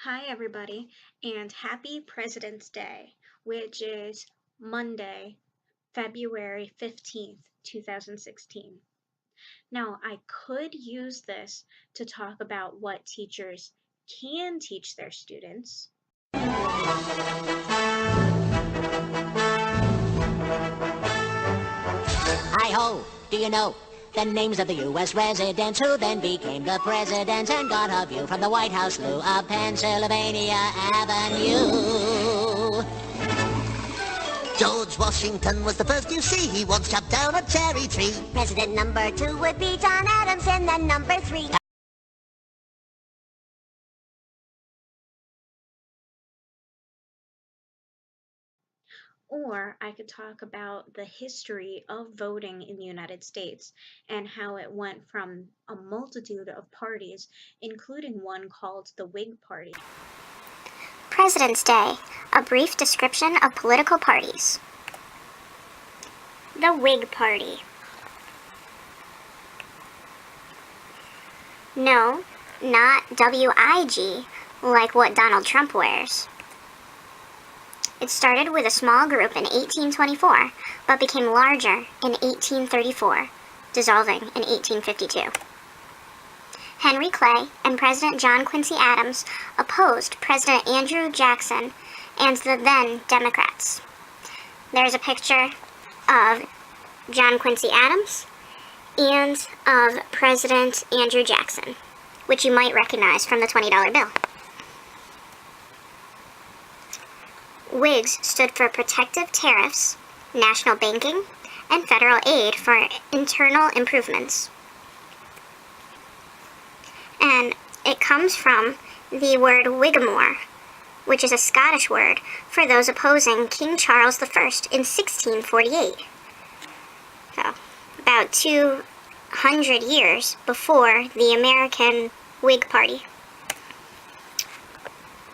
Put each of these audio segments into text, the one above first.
Hi, everybody, and happy President's Day, which is Monday, February 15th, 2016. Now, I could use this to talk about what teachers can teach their students. Hi-ho, do you know the names of the U.S. residents who then became the presidents and got a view from the White House loo of Pennsylvania Avenue? George Washington was the first you see. He once chopped down a cherry tree. President number 2 would be John Adams, and then number 3. Or I could talk about the history of voting in the United States and how it went from a multitude of parties, including one called the Whig Party. President's Day, a brief description of political parties. The Whig Party. No, not WIG, like what Donald Trump wears. It started with a small group in 1824, but became larger in 1834, dissolving in 1852. Henry Clay and President John Quincy Adams opposed President Andrew Jackson and the then Democrats. There's a picture of John Quincy Adams and of President Andrew Jackson, which you might recognize from the $20 bill. Whigs stood for protective tariffs, national banking, and federal aid for internal improvements. And it comes from the word Whigamore, which is a Scottish word for those opposing King Charles I in 1648. So, about 200 years before the American Whig Party.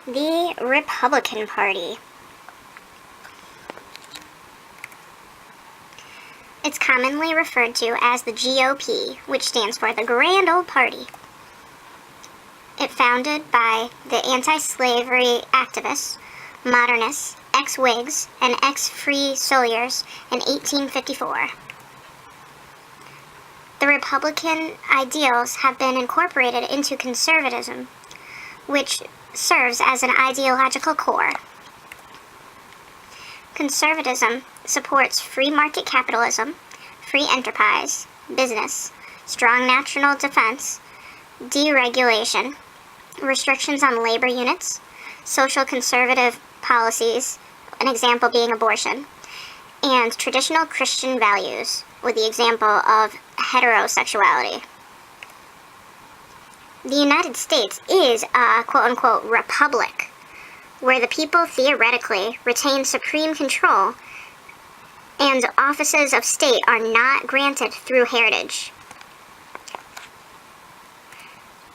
The Republican Party. It's commonly referred to as the GOP, which stands for the Grand Old Party. It founded by the anti-slavery activists, modernists, ex-Whigs, and ex-Free Soilers in 1854. The Republican ideals have been incorporated into conservatism, which serves as an ideological core. Conservatism supports free market capitalism, free enterprise, business, strong national defense, deregulation, restrictions on labor units, social conservative policies, an example being abortion, and traditional Christian values, with the example of heterosexuality. The United States is a quote-unquote republic, where the people theoretically retain supreme control and offices of state are not granted through heritage.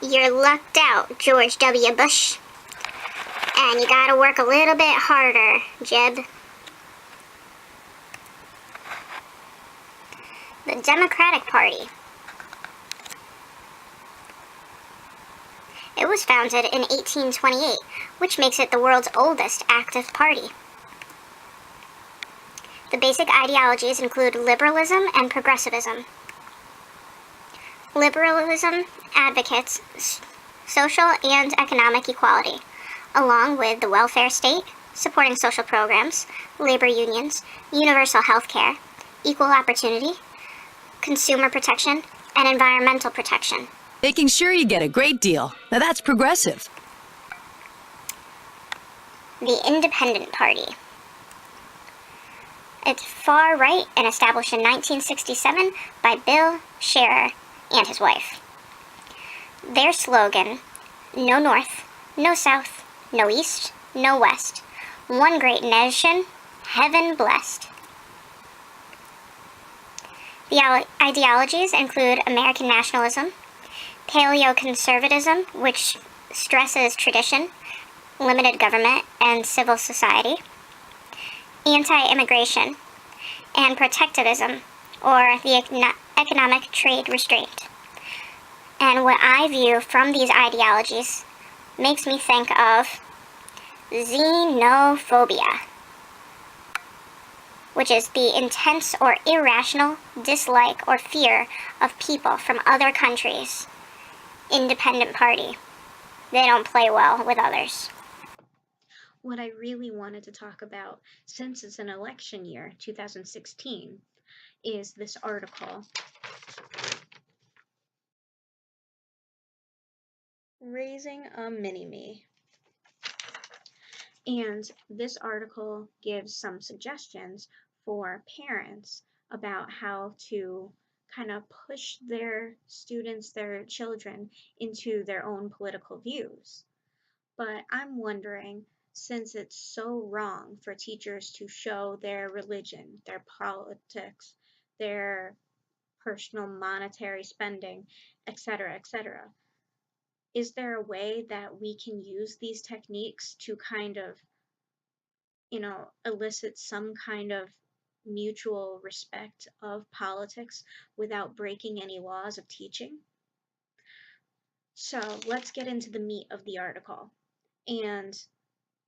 You're lucked out, George W. Bush. And you gotta work a little bit harder, Jeb. The Democratic Party. It was founded in 1828, which makes it the world's oldest active party. The basic ideologies include liberalism and progressivism. Liberalism advocates social and economic equality, along with the welfare state, supporting social programs, labor unions, universal health care, equal opportunity, consumer protection, and environmental protection. Making sure you get a great deal. Now that's progressive. The Independent Party. It's far right and established in 1967 by Bill Scherer and his wife. Their slogan, no North, no South, no East, no West, one great nation, heaven blessed. The ideologies include American nationalism, paleoconservatism, which stresses tradition, limited government, and civil society, anti-immigration, and protectivism, or the economic trade restraint. And what I view from these ideologies makes me think of xenophobia, which is the intense or irrational dislike or fear of people from other countries. Independent party. They don't play well with others. What I really wanted to talk about, since it's an election year, 2016, is this article, Raising a Mini-Me. And this article gives some suggestions for parents about how to kind of push their students, their children, into their own political views. But I'm wondering, since it's so wrong for teachers to show their religion, their politics, their personal monetary spending, etc., is there a way that we can use these techniques to kind of, elicit some kind of mutual respect of politics without breaking any laws of teaching? So let's get into the meat of the article. And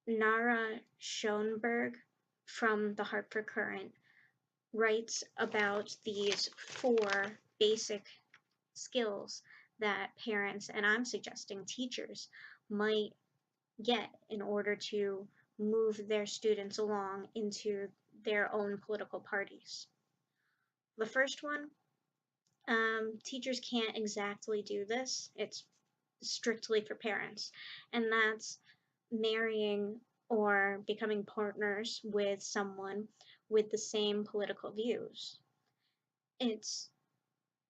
Nara Schoenberg from the Hartford Courant writes about these 4 basic skills that parents, and I'm suggesting teachers, might get in order to move their students along into their own political parties. The first one, teachers can't exactly do this. It's strictly for parents, and that's marrying or becoming partners with someone with the same political views. It's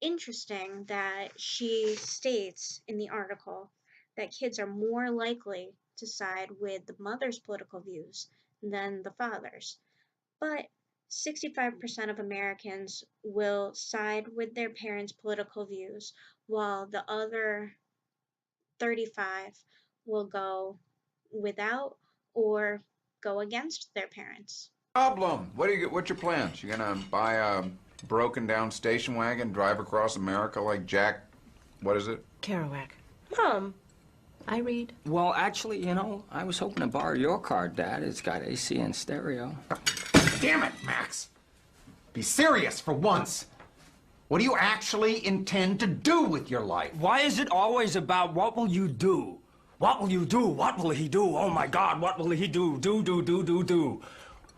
interesting that she states in the article that kids are more likely to side with the mother's political views than the father's, but 65% of Americans will side with their parents' political views, while the other 35 will go without or go against their parents. Problem. What's your plans? You gonna buy a broken down station wagon, drive across America like Jack, what is it? Kerouac. Mom. I read. Well, actually, I was hoping to borrow your car, Dad. It's got AC and stereo. Damn it, Max. Be serious for once. What do you actually intend to do with your life? Why is it always about what will you do? What will you do? What will he do? Oh, my God, what will he do? Do.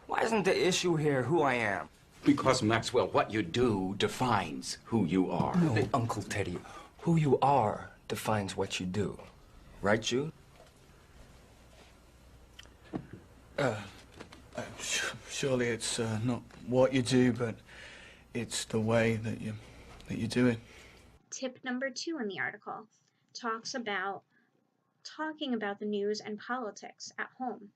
Why isn't the issue here who I am? Because, Maxwell, what you do defines who you are. No, Uncle Teddy. Who you are defines what you do. Right, Jude? Surely it's not what you do, but it's the way that you do it. Tip number 2 in the article talks about talking about the news and politics at home.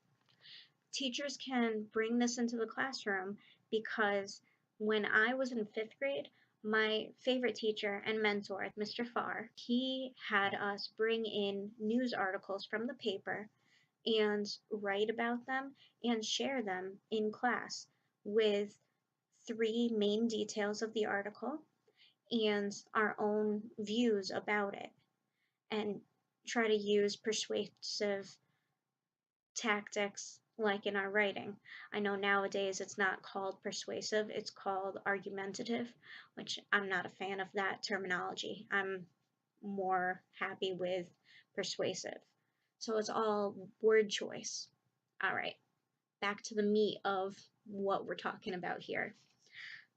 Teachers can bring this into the classroom because when I was in 5th grade, my favorite teacher and mentor, Mr. Farr, he had us bring in news articles from the paper and write about them and share them in class with 3 main details of the article and our own views about it, and try to use persuasive tactics like in our writing. I know nowadays it's not called persuasive, it's called argumentative, which I'm not a fan of that terminology. I'm more happy with persuasive. So it's all word choice. All right, back to the meat of what we're talking about here.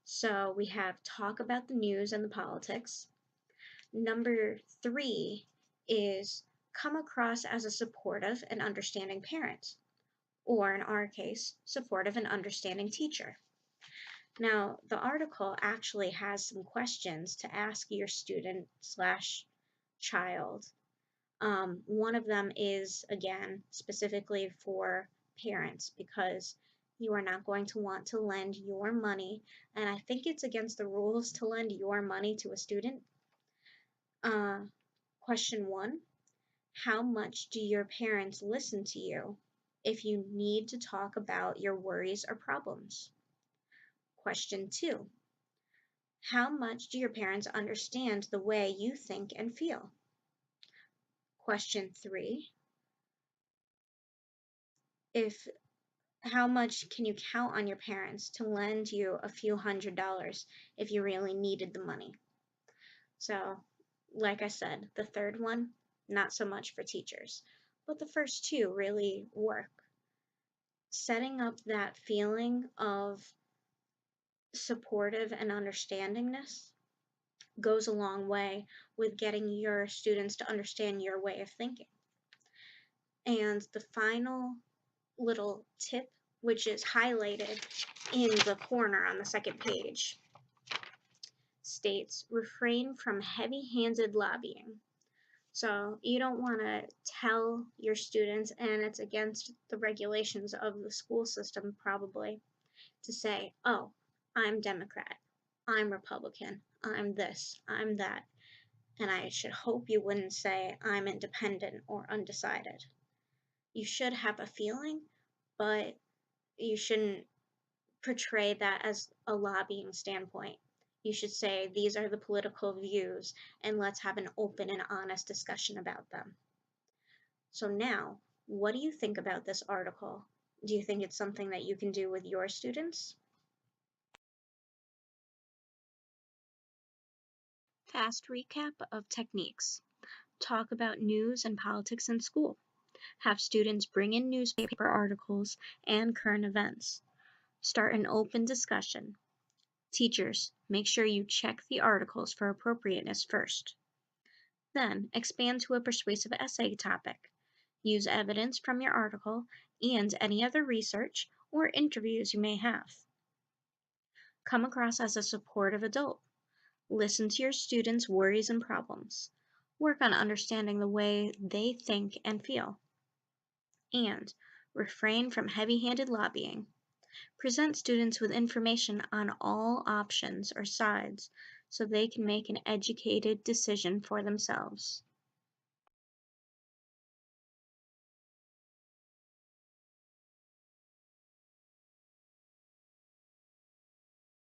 So we have talk about the news and the politics. Number 3 is come across as a supportive and understanding parent, or in our case, supportive and understanding teacher. Now, the article actually has some questions to ask your student slash child. One of them is, again, specifically for parents because you are not going to want to lend your money, and I think it's against the rules to lend your money to a student. Question 1, how much do your parents listen to you if you need to talk about your worries or problems? Question 2, how much do your parents understand the way you think and feel? Question 3, if how much can you count on your parents to lend you a few $100s if you really needed the money? So, like I said, the third one, not so much for teachers, but the first two really work. Setting up that feeling of supportive and understandingness goes a long way with getting your students to understand your way of thinking. And the final little tip, which is highlighted in the corner on the second page, states refrain from heavy-handed lobbying. So you don't want to tell your students, and it's against the regulations of the school system probably, to say, oh, I'm Democrat, I'm Republican, I'm this, I'm that. And I should hope you wouldn't say I'm independent or undecided. You should have a feeling, but you shouldn't portray that as a lobbying standpoint. You should say these are the political views and let's have an open and honest discussion about them. So now, what do you think about this article? Do you think it's something that you can do with your students? Fast recap of techniques. Talk about news and politics in school. Have students bring in newspaper articles and current events. Start an open discussion. Teachers, make sure you check the articles for appropriateness first. Then, expand to a persuasive essay topic. Use evidence from your article and any other research or interviews you may have. Come across as a supportive adult. Listen to your students' worries and problems. Work on understanding the way they think and feel. And refrain from heavy-handed lobbying. Present students with information on all options or sides so they can make an educated decision for themselves.